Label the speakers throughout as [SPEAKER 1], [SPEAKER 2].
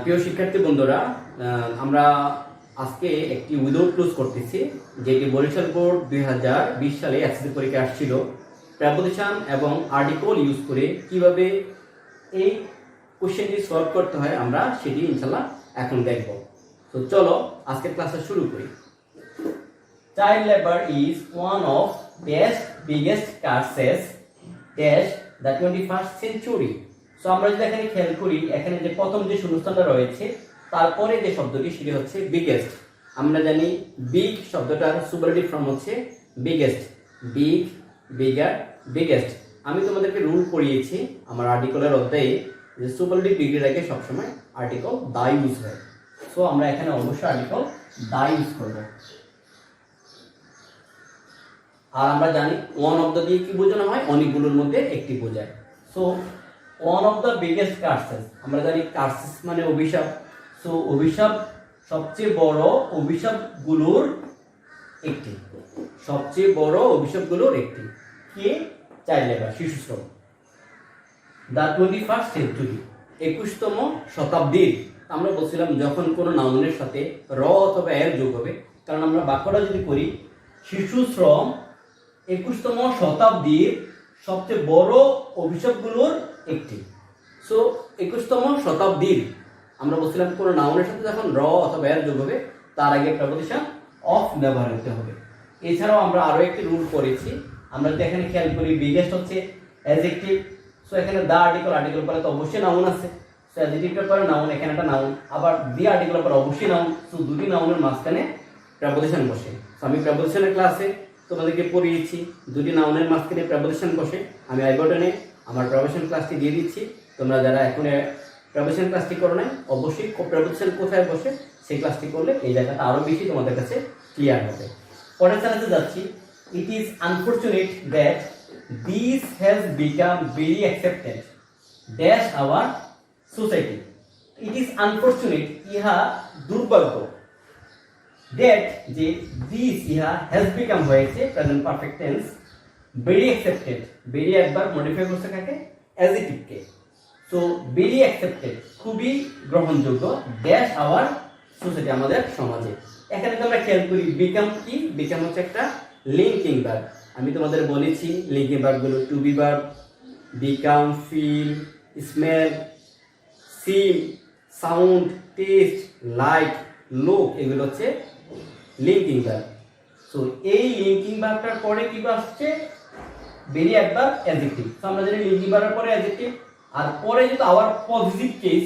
[SPEAKER 1] প্রিয় শিক্ষার্থী বন্ধুরা, আমরা আজকে একটি উইদাউট ক্লোজ করতেছি, যেটি বরিশাল বোর্ড 2020 সালে এসএসসি পরীক্ষা আসছিল। প্রেপোজিশন এবং আর্টিকেল ইউজ করে কিভাবে এই কোশ্চেনটি সলভ করতে হয় আমরা সেটি ইনশাআল্লাহ এখন দেখব। তো চলো আজকের ক্লাসটা শুরু করি। Child labour is one of best biggest কার্সেস dash the 21st century। So আমরা যদি এখানে খেয়াল করি, এখানে যে প্রথম যে শূন্যস্থানটা রয়েছে তারপরে যে শব্দটি সেটি হচ্ছে বিগেস্ট। আমরা জানি বিগ শব্দটার সুপারলেটিভ ফর্ম হচ্ছে বিগেস্ট, বিগ, বিগার, বিগেস্ট। আমি তোমাদেরকে রুল পড়িয়েছি আমার আর্টিকেলের অধ্যায়ে যে সুপারলেটিভ ডিগ্রির আগে সবসময় আর্টিকেল দা ইউজ হয়। সো আমরা এখানে অবশ্যই আর্টিকেল দা ইউজ করব। আর আমরা জানি ওয়ান অফ দ্য দিয়ে কি বোঝানো হয়, অনেকগুলোর মধ্যে একটি বোঝায়। So one of the biggest কার্সেস, আমরা জানি কার্সেস মানে অভিশাপ। সো অভিশাপ, সবচেয়ে বড় অভিশাপগুলোর একটি, সবচেয়ে বড় অভিশাপগুলোর একটি কি? চাইল্ড লেবার, শিশু শ্রম। দ্য 21st century, 21তম শতাব্দীর। আমরা বলছিলাম যখন কোনো নাউনের সাথে র অথবা এর যোগ হবে, কারণ আমরা বাক্যটা যদি করি শিশু শ্রম 21তম শতাব্দীর সবচেয়ে বড় অভিশাপগুলোর একটি। সো 21তম শতাব্দীর আমরা বলছিলাম কোনো নাউনের সাথে যখন র অথবা এর যোগ হবে তার আগে প্রেপোজিশন অফ ব্যবহার করতে হবে। এছাড়াও আমরা আরো একটি রুল পড়েছি, আমরা যদি এখানে খেয়াল করি বিগেস্ট হচ্ছে অ্যাডজেক্টিভ। সো এখানে দা আর্টিকেল পরে তো অবশ্যই নাউন আছে। সো অ্যাডজেক্টিভের পরে নাউন, এখানে একটা নাউন, আবার দি আর্টিকেলের পরে অবশ্যই নাউন। সো দুটি নাউনের মাঝখানে প্রেপোজিশন বসে। সো আমি প্রেপোজিশনের ক্লাসে তোমাদেরকে পড়িয়েছি দুটি নাউনের মাঝখানে প্রেপোজিশন বসে। আমি আই বাটনে আমার প্রেপোজিশন ক্লাসটি দিয়ে দিচ্ছি। তোমরা যারা এখন প্রেপোজিশন ক্লাসটি করো নাই, অবশ্যই প্রেপোজিশন কোথায় বসে সেই ক্লাসটি করলে এই জায়গাটা আরো বেশি তোমাদের কাছে ক্লিয়ার হবে। পরের চ্যানেলে যাচ্ছি। It is unfortunate that this has become very accepted dash our society. It is unfortunate, ইহা দুর্ভাগ্য, দ্যাট যে দিস ইহা হ্যাজ বিকাম হয়েছে present perfect tense, very accepted, very একবার মডিফাই করছে কাকে? অ্যাডজেক্টিভকে। সো ভেরি অ্যাকসেপ্টেড, খুবই গ্রহণযোগ্য, ড্যাশ আওয়ার সোসাইটি, আমাদের সমাজে। এখানে তো আমরা খেয়াল করি বিকাম কি? বিকাম হচ্ছে একটা লিঙ্কিং ভার্ব। আমি তোমাদের বলেছি লিঙ্কিং ভার্বগুলো to be verb, become, feel, smell, seem, sound, taste, light, look, এগুলো হচ্ছে লিঙ্কিং ভার্ব। সো এই লিঙ্কিং ভার্বটার পরে কি আসছে? ভেরি একবার অ্যাডজেক্টিভ। সো আমরা জানি লিঙ্কিং ভার্বের পরে অ্যাডজেক্টিভ, আর পরে যেহেতু আওয়ার পজিটিভ কেস,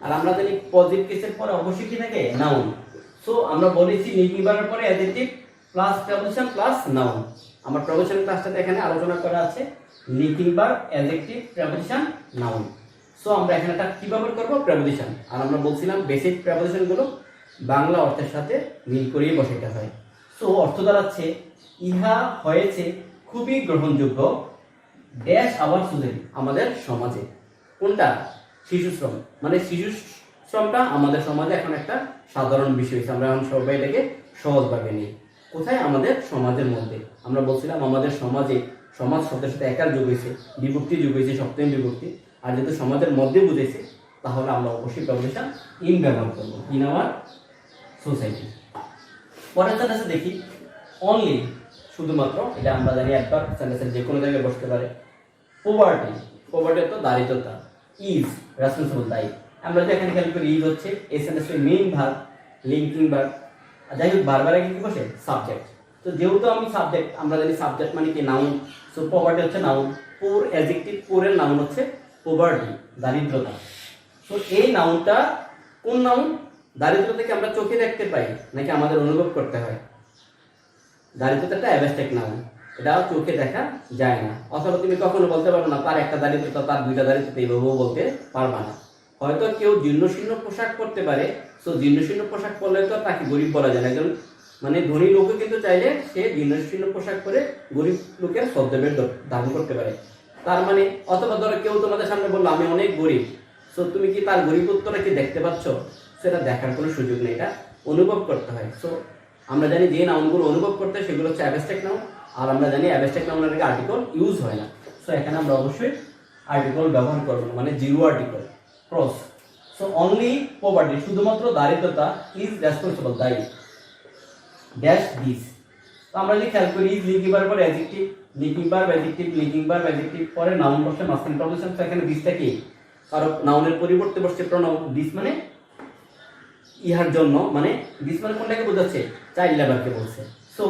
[SPEAKER 1] আর আমরা জানি পজিটিভ কেসের পরে অবশ্যই কি থাকে? নাউন। সো আমরা বলেছি লিঙ্কিং ভার্বের পরে adjective plus preposition plus noun. আমার প্রেপোজিশন ক্লাসটাতে এখানে আলোচনা করা আছে linking verb, adjective, preposition, noun. So আমরা এখানে একটা কি ব্যবহার করব? প্রেপোজিশন। আর আমরা বলছিলাম বেসিক প্রেপোজিশনগুলো বাংলা অর্থের সাথে মিল করিয়ে বসাইতে হয়। সো অর্থ দাঁড়াচ্ছে ইহা হয়েছে খুবই গ্রহণযোগ্য ড্যাশ আওয়ার সোসাইটি, আমাদের সমাজে। কোনটা? শিশু শ্রম। মানে শিশু শ্রমটা আমাদের সমাজে এখন একটা সাধারণ বিষয় হয়েছে। আমরা এখন সবাই এটাকে সহজভাবে নিই। কোথায়? আমাদের সমাজের মধ্যে। আমরা বলছিলাম আমাদের সমাজে, সমাজ শব্দের সাথে একার যোগ হয়েছে, বিভক্তি যোগ হয়েছে, সপ্তমী বিভক্তি। আর যেহেতু সমাজের মধ্যে বুঝেছে তাহলে আমরা অবশ্যই প্রেপোজিশন ইন ব্যবহার করবো, ইন আওয়ার সোসাইটি। পরের সেন্টেন্সে দেখি অনলি, শুধুমাত্র, এটা আমরা জানি একবার সেন্টেন্সের যে কোনো জায়গায় বসতে পারে। পোভার্টি, পোভার্টি তো দারিদ্রতা। ইজ রেসপন্সিবল, দায়ী। আমরা যে এখানে খেয়াল করি ইজ হচ্ছে এই সেন্টেন্সের মেইন ভার্ব, লিঙ্কিং ভার্ব। যাই হোক বারবার আগে কি বসে? সাবজেক্ট। তো যেহেতু আমি সাবজেক্ট, আমরা জানি সাবজেক্ট মানে কি? নাউন। সো পোভার্টি হচ্ছে নাউন, পোর অ্যাডজেক্টিভ, পোরের নাউন হচ্ছে পোভার্টি, দারিদ্রতা। সো এই নাউনটা কোন নাউন? দারিদ্রতাকে আমরা চোখে দেখতে পাই নাকি আমাদের অনুভব করতে হয়? দারিদ্রতা একটা অ্যাবস্ট্রাক্ট নাউন, এটা চোখে দেখা যায় না। অথবা তুমি কখনো বলতে পারবে না তার একটা দারিদ্রতা, তার দুইটা দারিদ্রতা, এইভাবেও বলতে পারবা না। হয়তো কেউ জীর্ণশীর্ণ পোশাক পরতে পারে, সো জীর্ণশীর্ণ পোশাক পরলে তো তাকে গরিব বলা যায় না। একজন মানে ধনী লোকও কিন্তু চাইলে সে জীর্ণশীর্ণ পোশাক পরে গরিব লোকের ছদ্মবেশ ধারণ করতে পারে। তার মানে অথবা ধরো কেউ তোমাদের সামনে বললো আমি অনেক গরিব, সো তুমি কি তার গরিবত্বটা কি দেখতে পাচ্ছ? সেটা দেখার কোনো সুযোগ নেই, এটা অনুভব করতে হয়। সো আমরা জানি যে নাউনগুলো অনুভব করতে হয় সেগুলো হচ্ছে অ্যাবস্ট্রাক্ট নাউন, আর আমরা জানি অ্যাবস্ট্রাক্ট নাউনের আগে আর্টিকেল ইউজ হয় না। সো এখানে আমরা অবশ্যই আর্টিকেল ব্যবহার করবো না, মানে zero article, cross. So only poverty, শুধুমাত্র দারিদ্রতা ইজ রেসপন্সিবল, দায়ী ড্যাশ দিস। তো আমরা যদি খেয়াল করি ইজ লিঙ্কিং ভার্ব পরে অ্যাডজেক্টিভ, লিঙ্কিং ভার্ব অ্যাডজেক্টিভ পরে নাউন বসে মাঝখানে প্রপোজিশন। তো এখানে দিসটা কি, কারণ নাউনের পরিবর্তে বসছে প্রনাউন। দিস মানে ইহার জন্য, মানে দিস মানে কোনটাকে বোঝাচ্ছে, চাইল্ড লেবারকে বলছে। সো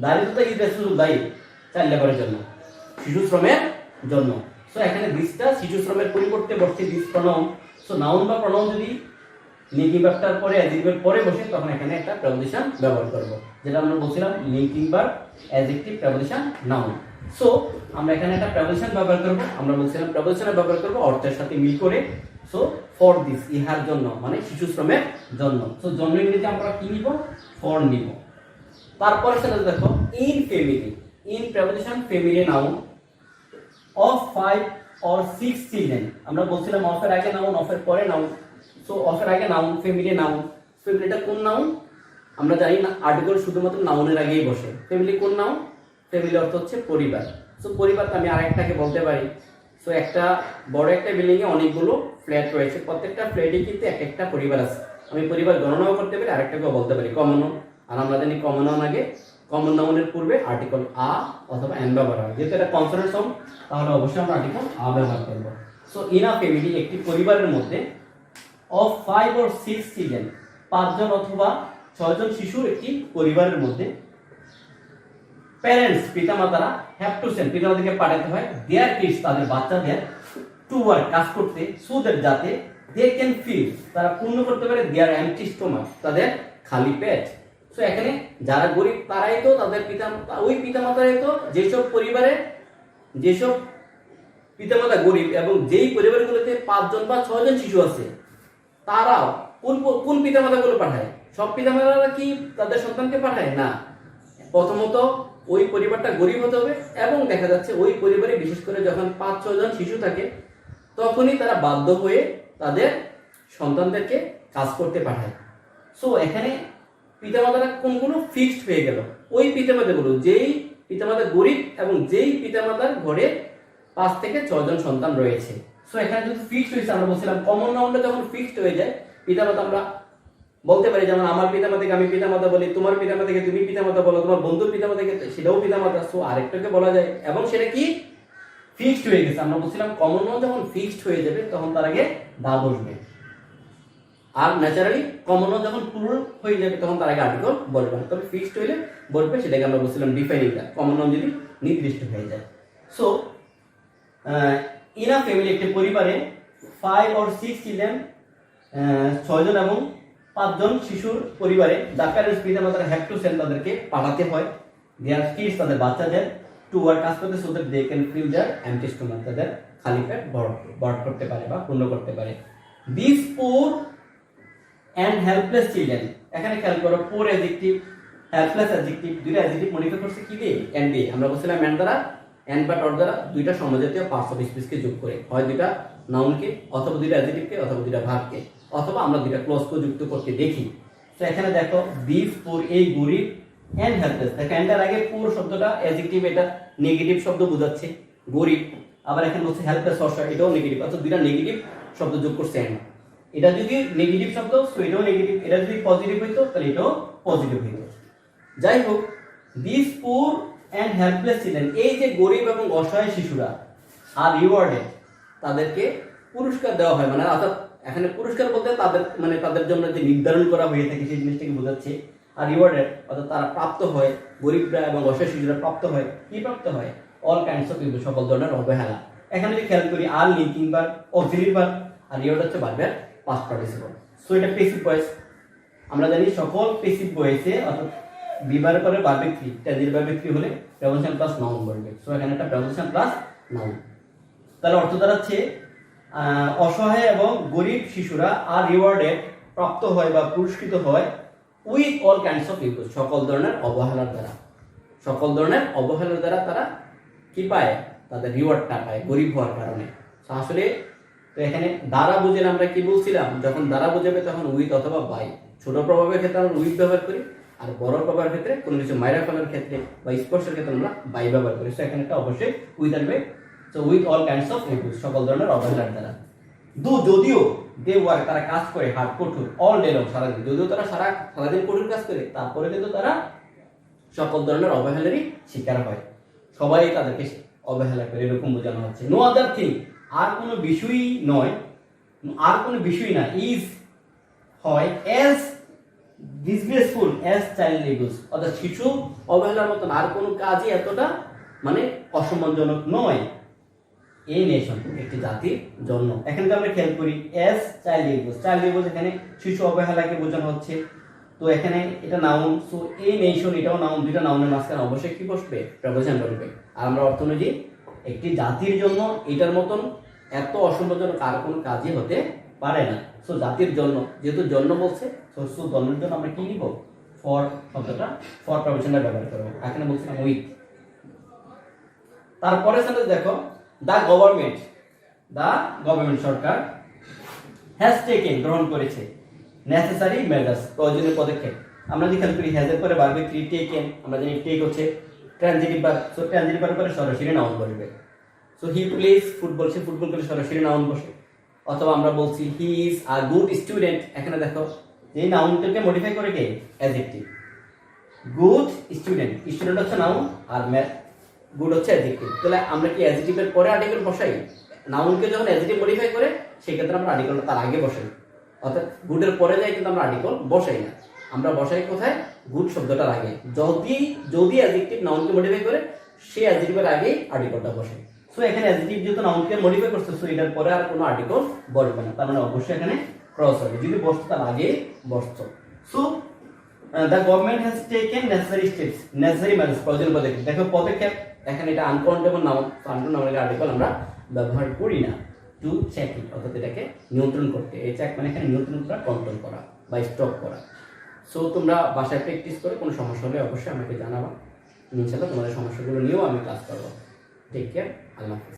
[SPEAKER 1] দারিদ্রতা ইজ রেসপন্সিবল, দায়ী চাইল্ড লেবারের জন্য, শিশু শ্রমের জন্য। সো এখানে দিসটা শিশু শ্রমের পরিবর্তে বসছে দিস প্রনাউন। সো নাউন বা প্রনাউন যদি লিঙ্কিং ভার্বটার পরে অ্যাডজেক্টিভের পরে বসে তখন এখানে একটা প্রেপোজিশন ব্যবহার করব, যেটা আমরা বলছিলাম linking verb adjective preposition noun. So আমরা এখানে একটা প্রেপোজিশন ব্যবহার করব, আমরা বলছিলাম প্রেপোজিশন ব্যবহার করব অর্থের সাথে মিল করে। সো ফর দিস, ইহার জন্য মানে শিশু শ্রমের জন্য। সো জন্য ইংরেজি আমরা কি নিব, ফর নিব। তারপরে সেটা দেখো in family, in preposition family noun of 5 or 6 children. আমরা বলছিলাম অফের আগে নাউন, অফের পরে নাউন। সো অফের আগে নাউন, ফ্যামিলি নাউন। ফ্যামিলিটা কোন নাউন আমরা জানি না, আর্টিকেল শুধুমাত্র নাউনের আগেই বসে। ফ্যামিলি কোন নাউন, ফ্যামিলি অর্থ হচ্ছে পরিবার। সো পরিবারটা আমি আরেকটাকে বলতে পারি। সো একটা বড় একটা বিল্ডিং এ অনেকগুলো ফ্ল্যাট রয়েছে, প্রত্যেকটা ফ্ল্যাটে কিন্তু এক একটা পরিবার আছে। আমি পরিবার গণনাও করতে পারি, আরেকটাকেও বলতে পারি কমন নাউন। আর আমরা জানি কমন নাউন আগে, কমন নাউনের পূর্বে আর্টিকেল আ অথবা এন ব্যবহার হয়। যেহেতু এটা কনসোনেন্ট সাউন্ড তাহলে অবশ্যই আমরা আর্টিকেল আ ব্যবহার করব। সো ইন আ ফ্যামিলি, একটি পরিবারের মধ্যে অফ 5 or 6 চিলড্রেন, 5 জন অথবা 6 জন শিশুর একটি পরিবারের মধ্যে প্যারেন্টস পিতামাতারা হ্যাভ টু সেন্ড, পিতামাতাকে পাঠাতে হয় দেয়ার কিডস, তাদের বাচ্চাদের টু ওয়ার্ক, কাজ করতে, সো দ্যাট, যাতে দে ক্যান ফিল, তারা পূর্ণ করতে পারে দেয়ার এমটি স্টোমাক, তাদের খালি পেট। সো এখানে যারা গরিব তারাই তো তাদের ওই পিতামাতারাই তো যেসব পরিবারে, যেসব পিতামাতা গরিব এবং যেই পরিবারগুলোতে 5 জন বা 6 জন শিশু আছে, তারাও কোন পিতামাতাগুলো পাঠায়, সব পিতামাতারা কি তাদের সন্তানকে পাঠায় না। প্রথমত ওই পরিবারটা গরিব হতে হবে এবং দেখা যাচ্ছে ওই পরিবারে বিশেষ করে যখন 5-6 জন শিশু থাকে তখনই তারা বাধ্য হয়ে তাদের সন্তানদেরকে কাজ করতে পাঠায়। সো এখানে পিতামাতারা কোনগুলো ফিক্সড হয়ে গেল, ওই পিতামাতাগুলো যেই পিতামাতা গরিব এবং যেই পিতামাতার ঘরে 5 থেকে 6 জন সন্তান রয়েছে। সো এখানে যদি ফিক্সড হয়েছে, আমরা বলছিলাম কমন নাউনটা যখন ফিক্সড হয়ে যায়, পিতামাতা আমরা বলতে পারি, যেমন আমার পিতামাতাকে আমি পিতামাতা বলি, তোমার পিতামাতাকে তুমি পিতামাতা বলো, তোমার বন্ধুর পিতামাতাকে সেটাও পিতামাতা। সো আরেকটাকে বলা যায় এবং সেটা কি ফিক্সড হয়ে গেছে। আমরা বলছিলাম কমন নাউন যখন ফিক্সড হয়ে যাবে তখন তার আগে দা বসবে, আর ন্যাচারালি কমন নাউন যখন প্লুরাল হয়ে যাবে তখন তার আগে আর্টিকেল বলবে না, তবে ফিক্সড হইলে বলবে, সেটাকে আমরা বলছিলাম ডিফাইনিং দ্য, কমন নাউন যদি নির্দিষ্ট হয়ে যায়। সো ইন আ ফ্যামিলি, একটি পরিবারে 5 or 6 চিলড্রেন, 6 জন এবং 5 জন শিশুর পরিবারে দ্য প্যারেন্টস, পিতামাতারা হ্যাভ টু সেন্ড, তাদেরকে পাঠাতে হয় দেয়ার কিডস, তাদের বাচ্চাদের টু ওয়ার্ক, কাজ করতে, so that they can fill their empty stomach, তাদের খালি পেট ভর করতে পারে বা পূর্ণ করতে পারে। দিস পুর অ্যান্ড হেল্পলেস চিলড্রেন, এখানে খেয়াল করো পুর অ্যাডজেক্টিভ, হেল্পলেস অ্যাডজেক্টিভ, দুইটা অ্যাডজেক্টিভ মডিফাই করছে কি দিয়ে, এন্ড দিয়ে। আমরা বলছিলাম এন্ড দ্বারা, এন্ড বা ডট দ্বারা দুইটা সমজাতীয় পার্টস অফ স্পিচকে যোগ করে, হয় দুইটা নাউনকে অথবা দুইটা অ্যাডজেক্টিভকে অথবা দুইটা ভার্বকে অথবা আমরা দুইটা ক্লজকে যুক্ত করতে দেখি। তো এখানে দেখো দিস পুর, এই গরিব, এন্ড হেল্পলেস। দেখো এন্ডের আগে পুর শব্দটা অ্যাডজেক্টিভ, এটা নেগেটিভ শব্দ বোঝাচ্ছে গরিব, আবার এখানে বলছে হেল্পলেস হর্ষ, এটাও নেগেটিভ, অর্থাৎ দুইটা নেগেটিভ শব্দ যোগ করছে এন্ড। এটা যদি নেগেটিভ শব্দ সো এটাও নেগেটিভ, এটা যদি পজিটিভ হইতো তাহলে এটাও পজিটিভ হইতো। যাই হোক, দিস পুর অ্যান্ড হেল্পলেস চিলড্রেন, এই যে গরিব এবং অসহায় শিশুরা আর রিওয়ার্ডেড, তাদেরকে পুরস্কার দেওয়া হয়, মানে অর্থাৎ এখানে পুরস্কার বলতে তাদের মানে তাদের জন্য যে নির্ধারণ করা হয়ে থাকে সেই জিনিসটাকে বোঝাচ্ছে। আর রিওয়ার্ডেড অর্থাৎ তারা প্রাপ্ত হয়, গরিবরা এবং অসহায় শিশুরা প্রাপ্ত হয়, কি প্রাপ্ত হয়, অল কাইন্ডস অফ পিপল, সকল ধরনের অবহেলা। এখানে যদি খেয়াল করি আর লিঙ্কিং ভার্ব, অক্সিলারি ভার্ব, আর রিওয়ার্ড হচ্ছে ভার্বের পাস্ট পার্টিসিপল। সো এটা প্যাসিভ ভয়েস। আমরা জানি সকল প্যাসিভ ভয়েসে অর্থাৎ বিবার পরে ভার্বের ক্রি, ট্যানজিটিভ ভার্বের ক্রি হলে প্রেপোজিশন প্লাস নাউন বলবে। সো এখানে একটা প্রেপোজিশন প্লাস নাউন, তাহলে অর্থ দাঁড়াচ্ছে অসহায় এবং গরিব শিশুরা আর রিওয়ার্ডেড, প্রাপ্ত হয় বা পুরস্কৃত হয় with all kinds of people, সকল ধরনের অবহেলার দ্বারা, সকল ধরনের অবহেলার দ্বারা তারা কি পায়, তাদের রিওয়ার্ডটা পায় গরিব হওয়ার কারণে। আসলে তো এখানে দ্বারা বুঝে আমরা কি বলছিলাম, যখন দ্বারা বুঝাবে তখন উইথ অথবা বাই। ছোট প্রভাবের ক্ষেত্রে আমরা উইথ ব্যবহার করি, আর বড় প্রভাবের ক্ষেত্রে কোনো কিছু মাইরা ফেলার ক্ষেত্রে বা স্পর্শের ক্ষেত্রে আমরা বাই ব্যবহার করি। সো এখানে একটা অবশ্যই উইথ আসবে। So with all kinds of people, সকল ধরনের অবহেলার দ্বারা। যদিও দে ওয়ার্ক, তারা কাজ করে হার্ড, কঠোর, অল ডে লং, সারাদিন। যদিও তারা সারাদিন কঠোর কাজ করে, তারপরে কিন্তু তারা সকল ধরনের অবহেলারই শিকার হয়। সবাই তাদেরকে অবহেলা করে, এরকম বোঝানো হচ্ছে। নো আদার থিং, আর কোনো বিষয়ই নয়, আর কোনো বিষয় না, ইজ হয়, এজ ডিসগ্রেসফুল এজ চাইল্ড লেবুস, অর্থাৎ শিশু অবহেলার মতন আর কোনো কাজই এতটা মানে অসম্মানজনক নয় এই নেশন, একটি জাতির জন্য। এখানে আমরা খেয়াল করি এজ চাইল্ড লেবুস, চাইল্ড লেবুস এখানে শিশু অবহেলাকে বোঝানো হচ্ছে। তো এখানে এটা নাউন, সো এই নেশন এটাও নাউন, দুইটা নাউনের মাঝখানে অবশ্যই কি বসবে, প্রপোজিশন বসবে। আর আমরা অর্থ অনুযায়ী একটি জাতির জন্য এটার মতন এত অসম্মানজনক আর কোনো কাজই হতে পারে না। সো জাতির জন্য, যেহেতু জন্য বলছে, সো জন্মের জন্য আমরা কি নিব, ফর শব্দটা, ফর প্রপোজিশনটা ব্যবহার করব। এখানে বলছিলাম উইথ। তারপরে সেন্টেন্স দেখো, দা গভর্নমেন্ট সরকার হ্যাজ টেকেন গ্রহণ করেছে, নেসেসারি মেজার্স প্রয়োজনীয় পদক্ষেপ। আমরা যদি খেয়াল করি হ্যাজ এর পরে ভার্ব ক্রিয়া টেকেন, আমরা জানি টেক হচ্ছে ট্রানজিটিভ ভার্ব, সো ট্রানজিটিভ ভার্বের পরে সরাসরি নাউন বসবে। So he plays football, say football করে সরাসরি নাউন বসে। অথবা আমরা বলছি he is a good student, এখানে দেখো এই নাউনটাকে মডিফাই করে কে, অ্যাডজেক্টিভ। গুড স্টুডেন্ট, স্টুডেন্ট হচ্ছে নাউন আর গুড হচ্ছে অ্যাডজেক্টিভ। তাহলে আমরা কি অ্যাডজেক্টিভের পরে আর্টিকেল বসাই? নাউনকে যখন অ্যাডজেক্টিভ মডিফাই করে সেক্ষেত্রে আমরা আর্টিকেলটা তার আগে বসাই, অর্থাৎ গুডের পরে যাই কিন্তু আমরা আর্টিকেল বসাই না, আমরা বসাই কোথায়, গুড শব্দটার আগে। যদি অ্যাডজেক্টিভ নাউনকে মডিফাই করে সেই অ্যাডজেক্টিভের আগে আর্টিকেলটা বসে। সো এখানে অ্যাডজেক্টিভ যেহেতু নাউনকে মডিফাই করছে, সো এটার পরে আর কোনো আর্টিকেল বসবে না, তার মানে অবশ্যই এখানে ক্রস হবে, যদি বসতো তার আগে বসতো। So the government has taken necessary steps, necessary measures প্রয়োজনীয় পদক্ষেপ। দেখো পদক্ষেপ এখানে এটা আনকাউন্টেবল নাউন, আনকাউন্টেবল নাউনের আর্টিকেল আমরা ব্যবহার করি না। টু চেক ইট, অর্থাৎ এটাকে নিয়ন্ত্রণ করতে, এই চেক মানে এখানে নিয়ন্ত্রণ করা, কন্ট্রোল করা বা স্টপ করা। সো তোমরা বাসায় প্র্যাকটিস করে কোনো সমস্যা হলে অবশ্যই আমাকে জানাবা, ইনশাআল্লাহ তোমাদের সমস্যাগুলো নিয়েও আমি ক্লাস করবো। টেক কেয়ার, আল্লাহ হাফেজ।